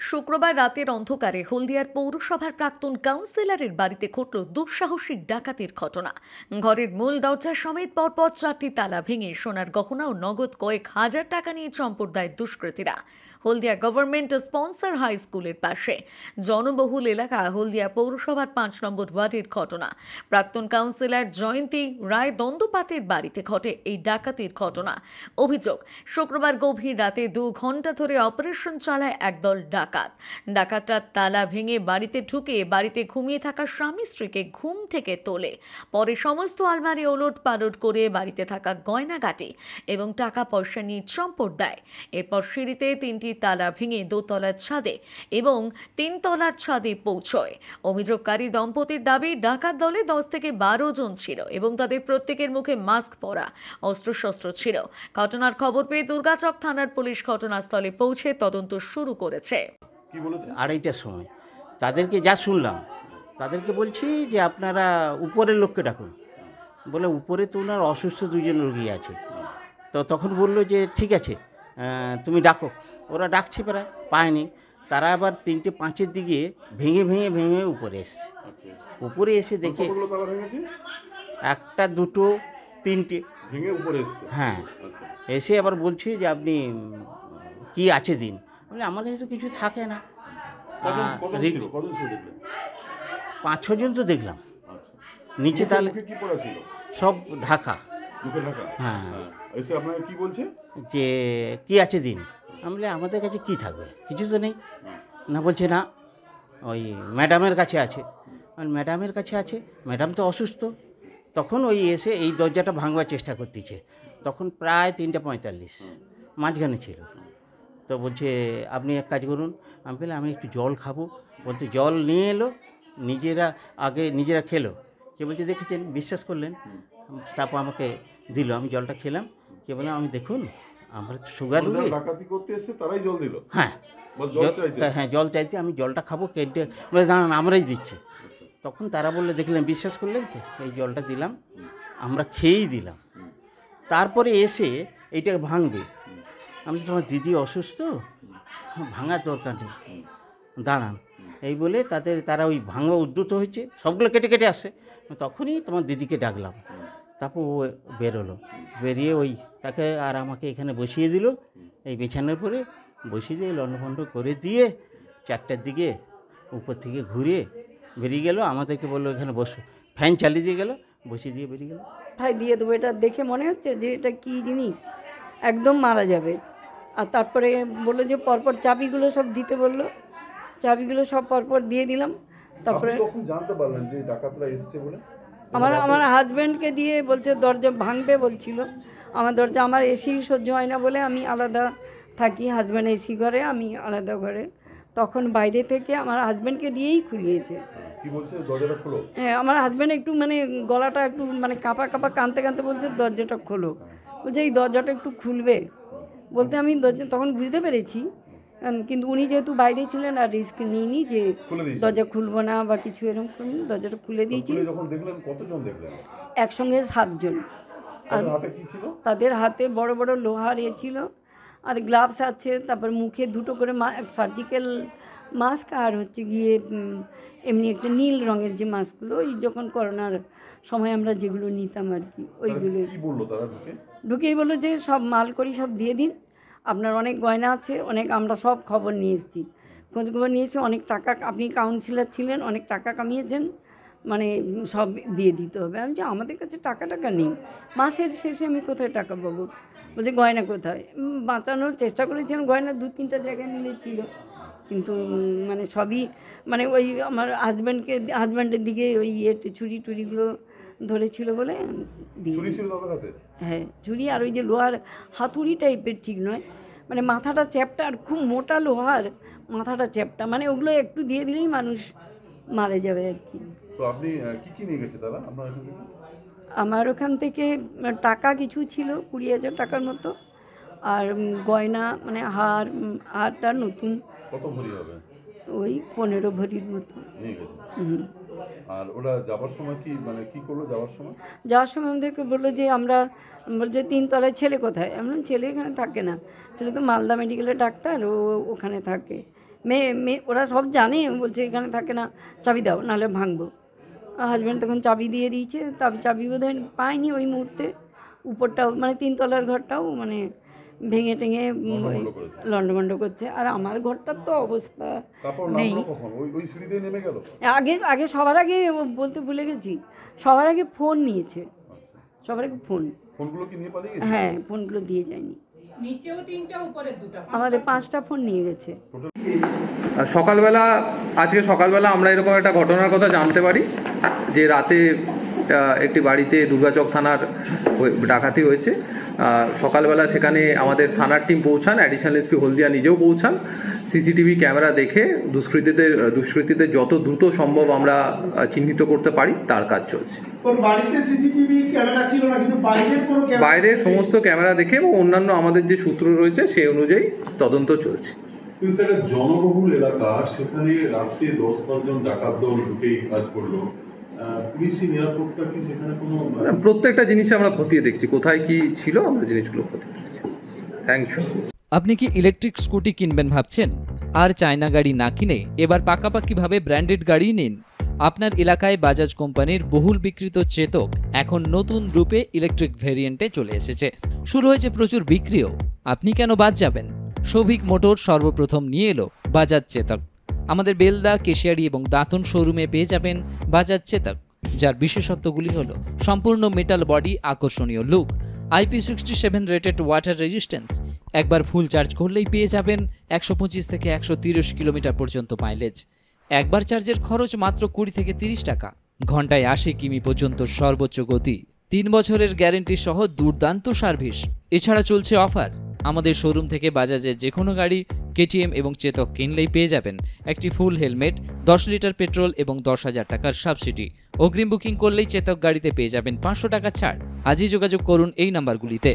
শুক্রবার রাতের অন্ধকারে হলদিয়ার পৌরসভার প্রাক্তন কাউন্সিলরের বাড়িতে ঘটল দুঃসাহসিক ডাকাতির ঘটনা। ঘরের মূল দরজা সমেত পরপর 4টি তালা ভেঙে সোনার গহনা ও নগদ কয়েক হাজার টাকা নিয়ে চম্পট দেয় দুষ্কৃতীরা। হলদিয়া গভর্নমেন্ট স্পন্সর হাই স্কুলের পাশে জনবহুল এলাকা হলদিয়া পৌরসভার 5 নম্বর ওয়ার্ডের ঘটনা। প্রাক্তন কাউন্সিলর জয়ন্তী রায় দণ্ডপাতের বাড়িতে ঘটে এই ডাকাতির ঘটনা। অভিযোগ, শুক্রবার গভীর রাতে 2 ঘন্টা ধরে অপারেশন চালায় একদল ডাকাতরা তালা ভেঙে বাড়িতে ঢুকে বাড়িতে ঘুমিয়ে থাকা স্বামী স্ত্রীকে ঘুম থেকে তোলে। পরে সমস্ত আলমারি ওলট পালট করে বাড়িতে থাকা গয়নাগাটি এবং টাকা পয়সা নিয়ে চম্পট দেয়। এরপর সিঁড়িতে 3টি তালা ভেঙে দোতলার ছাদে এবং 3 তলার ছাদে পৌঁছয়। অভিযোগকারী দম্পতির দাবি, ডাকাত দলে 10 থেকে 12 জন ছিল এবং তাদের প্রত্যেকের মুখে মাস্ক পরা, অস্ত্রশস্ত্র ছিল। ঘটনার খবর পেয়ে দুর্গাচক থানার পুলিশ ঘটনাস্থলে পৌঁছে তদন্ত শুরু করেছে। 2:30টার সময় তাদেরকে যা শুনলাম, তাদেরকে বলছি যে আপনারা উপরের লোককে ডাকুন। বলে উপরে তো ওনার অসুস্থ 2 জন রোগী আছে। তো তখন বললো যে ঠিক আছে, তুমি ডাকো। ওরা ডাকছে, প্রায় পায়নি। তারা আবার 3টে 5-এর দিকে ভেঙে উপরে এসছে। উপরে এসে দেখে 1টা 2টো 3টে ভেঙে উপরে এসছে। হ্যাঁ, এসে আবার বলছি যে আপনি কি আছে দিন। বলে আমার কাছে তো কিছু থাকে না। 5-6 জন তো দেখলাম। নিচে তাহলে কি পড়া ছিল? সব ঢাকা। হ্যাঁ, এসে আপনাকে কি বলছে যে কি আছে দিন। আমি বলি আমাদের কাছে কি থাকবে, কিছু তো নেই। না, বলছে না ওই ম্যাডামের কাছে আছে। আর ম্যাডামের কাছে আছে, ম্যাডাম তো অসুস্থ। তখন ওই এসে এই দরজাটা ভাঙবার চেষ্টা করতেছে। তখন প্রায় 3:45 মাঝখানে ছিল। তো বলছে আপনি এক কাজ করুন। আমি বললাম আমি একটু জল খাবো। বলতে জল নিয়ে এলো, নিজেরা খেলো। কে বলছে দেখেছেন, বিশ্বাস করলেন। তারপর আমাকে দিল, আমি জলটা খেলাম। কে বললাম আমি দেখুন আমার সুগার রোগী। ডাকাতি করতে এসে তারাই জল দিল? হ্যাঁ, জল চাইতে। আমি জলটা খাবো, কেটে বলে জানান আমরাই দিচ্ছি। তখন তারা বললে দেখলেন, বিশ্বাস করলেন তো, এই জলটা দিলাম, আমরা খেয়েই দিলাম। তারপরে এসে এইটাকে ভাঙবে। আমি তোমার দিদি অসুস্থ, ভাঙার দরকার নেই, দাঁড়ান। এই বলে তারা ওই ভাঙা উদ্যত হয়েছে, সবগুলো কেটে আসছে। তখনই তোমার দিদিকে ডাকলাম। তারপর ও বেরোলো। বেরিয়ে ওই তাকে আর আমাকে এখানে বসিয়ে দিল, এই বিছানার পরে বসিয়ে দিয়ে লন্ডভন্ড করে দিয়ে 4টার দিকে উপর থেকে ঘুরে বেরিয়ে গেল। আমাদেরকে বললো এখানে বসো, ফ্যান চালিয়ে দিয়ে গেল, বসিয়ে দিয়ে বেরিয়ে গেল। কোথায় দিয়ে দেবো, এটা দেখে মনে হচ্ছে যে এটা কী জিনিস, একদম মারা যাবে। আর তারপরে বললো যে পরপর চাবিগুলো সব দিতে বললো, চাবিগুলো সব পরপর দিয়ে দিলাম। তারপরে কখন জানতে পারলেন যে ডাকাতরা এসেছে বলে? আমার হাজব্যান্ডকে দিয়ে বলছে দরজা ভাঙবে বলছিল। আমার দরজা, আমার এসি সহ্য হয় না বলে আমি আলাদা থাকি, হাজব্যান্ড এসি ঘরে, আমি আলাদা ঘরে। তখন বাইরে থেকে আমার হাজব্যান্ডকে দিয়েই খুলিয়েছে। কি বলছে দরজাটা খোলো? হ্যাঁ, আমার হাজব্যান্ড একটু গলাটা একটু কাঁপা কাঁদতে বলছে দরজাটা খোলো। বলছে এই দরজাটা একটু খুলবে বলতে আমি তখন বুঝতে পেরেছি। কিন্তু উনি যেহেতু বাইরে ছিলেন আর রিস্ক নিইনি যে দরজা খুলবো না বা কিছু এরকম, দরজাটা খুলে দিয়েছি। যখন দেখলেন কতজন দেখলেন? একসঙ্গে 7 জন। আর তাদের হাতে বড় বড় লোহার ছিল, আর গ্লাভস আছে। তারপর মুখে 2টো করে সার্জিক্যাল মাস্ক, আর হচ্ছে গিয়ে এমনি একটা নীল রঙের যে মাস্কগুলো, ওই যখন করোনার সময় আমরা যেগুলো নিতাম আর কি, ওইগুলো। ঢুকেই বললো যে সব মাল করি সব দিয়ে দিন, আপনার অনেক গয়না আছে, অনেক, আমরা সব খবর নিয়ে এসেছি, খোঁজখবর নিয়েছি, অনেক টাকা, আপনি কাউন্সিলর ছিলেন, অনেক টাকা কামিয়েছেন, সব দিয়ে দিতে হবে। আমি যে আমাদের কাছে টাকা নেই, মাসের শেষে আমি কোথায় টাকা পাবো। বলছে গয়না কোথায়। বাঁচানোর চেষ্টা করেছিলাম, গয়না 2-3টা জায়গায় মিলেছিল, কিন্তু সবই ওই আমার হাজব্যান্ডের দিকে ওই ছুরি টুরিগুলো ধরেছিল বলে দিয়ে। হ্যাঁ, ছুরি আর ওই যে লোহার হাতুড়ি টাইপের, ঠিক নয়, মাথাটা চ্যাপটা, আর খুব মোটা লোহার, মাথাটা চ্যাপটা, ওগুলো একটু দিয়ে দিলেই মানুষ মারা যাবে আর কি। তো আপনি কি নিয়ে গেছে দাদা আপনার এখান থেকে? আমার ওখান থেকে টাকা কিছু ছিল 20,000 টাকার মতো, আর গয়না হারটা নতুন। কত ভরি হবে? ওই 15 ভরির মতো নিয়ে গেছে। আর ওরা যাওয়ার সময় কি করলো? যাওয়ার সময় আমাদেরকে বললো যে বলছে 3 তলায় ছেলে কোথায়। ছেলে এখানে থাকে না, ছেলে তো মালদা মেডিকেলের ডাক্তার, ও ওখানে থাকে। মেয়ে ওরা সব জানে, বলছে এখানে থাকে না, চাবি দাও নাহলে ভাঙবো। হাজব্যান্ড তখন চাবি দিয়ে দিয়েছে, চাবি বোধহয় পায়নি ওই মুহূর্তে। উপরটাও মানে 3 তলার ঘরটাও মানে ভেঙে টেঙে লন্ডভন্ড করছে। আর আমার ঘরটার তো অবস্থা নেই। আগে সবার আগে বলতে ভুলে গেছি, সবার আগে ফোন নিয়েছে, সবার আগে ফোনগুলো কি নিয়ে পালিয়ে গেছে? হ্যাঁ, ফোনগুলো দিয়ে যায়নি। নিচেও 3টা, উপরে 2টা, আমাদের 5টা ফোন নিয়ে গেছে। আজকে সকালবেলা আমরা এরকম একটা ঘটনার কথা জানতে পারি যে রাতে একটি বাড়িতে দুর্গাচক থানার ডাকাতি হয়েছে। সকালবেলা সেখানে আমাদের থানার টিম পৌঁছান, অ্যাডিশনাল এসপি হলদিয়া নিজেও পৌঁছান। সিসিটিভি ক্যামেরা দেখে দুষ্কৃতীদের যত দ্রুত সম্ভব আমরা চিহ্নিত করতে পারি তার কাজ চলছে। বাইরের সমস্ত ক্যামেরা দেখে এবং অন্যান্য আমাদের যে সূত্র রয়েছে সেই অনুযায়ী তদন্ত চলছে। জনবহুল এলাকা, সেখানে রাত্রে 10-12 জন ডাকাত দল ঢুকেই কাজ করলো। প্রত্যেকটা জিনিস আমরা খতিয়ে দেখছি, কোথায় কি ছিল আমরা জিনিসগুলো খতিয়ে দেখছি। Thank you. আপনি কি ইলেকট্রিক স্কুটি কিনবেন ভাবছেন? আর চায়না গাড়ি না কিনে এবার পাকাপাকিভাবে ব্র্যান্ডেড গাড়ি নিন। আপনার এলাকায় বাজাজ কোম্পানির বহুল বিক্রিত চেতক এখন নতুন রূপে ইলেকট্রিক ভেরিয়েন্টে চলে এসেছে। শুরু হয়েছে প্রচুর বিক্রিও। আপনি কেন বাদ যাবেন? সৌভিক মোটর সর্বপ্রথম নিয়ে এলো বাজাজ চেতক। আমাদের বেলদা, কেশিয়ারি এবং দাঁতন শোরুমে পেয়ে যাবেন বাজাজ চেতক, যার বিশেষত্বগুলি হল সম্পূর্ণ মেটাল বডি, আকর্ষণীয় look, IP67 rated water resistance. একবার ফুল চার্জ করলেই পেয়ে যাবেন 125 থেকে 130 কিলোমিটার পর্যন্ত মাইলেজ। একবার চার্জের খরচ মাত্র 20 থেকে 30 টাকা। ঘন্টায় 80 কিমি পর্যন্ত সর্বোচ্চ গতি, 3 বছরের গ্যারেন্টি সহ দুর্দান্ত সার্ভিস। এছাড়া চলছে অফার। আমাদের শোরুম থেকে বাজাজের যে কোনো গাড়ি, KTM এবং চেতক কিনলেই পেয়ে যাবেন একটি ফুল হেলমেট, 10 লিটার পেট্রোল এবং 10,000 টাকার সাবসিডি। অগ্রিম বুকিং করলেই চেতক গাড়িতে পেয়ে যাবেন 500 টাকা ছাড়। আজই যোগাযোগ করুন এই নাম্বারগুলিতে।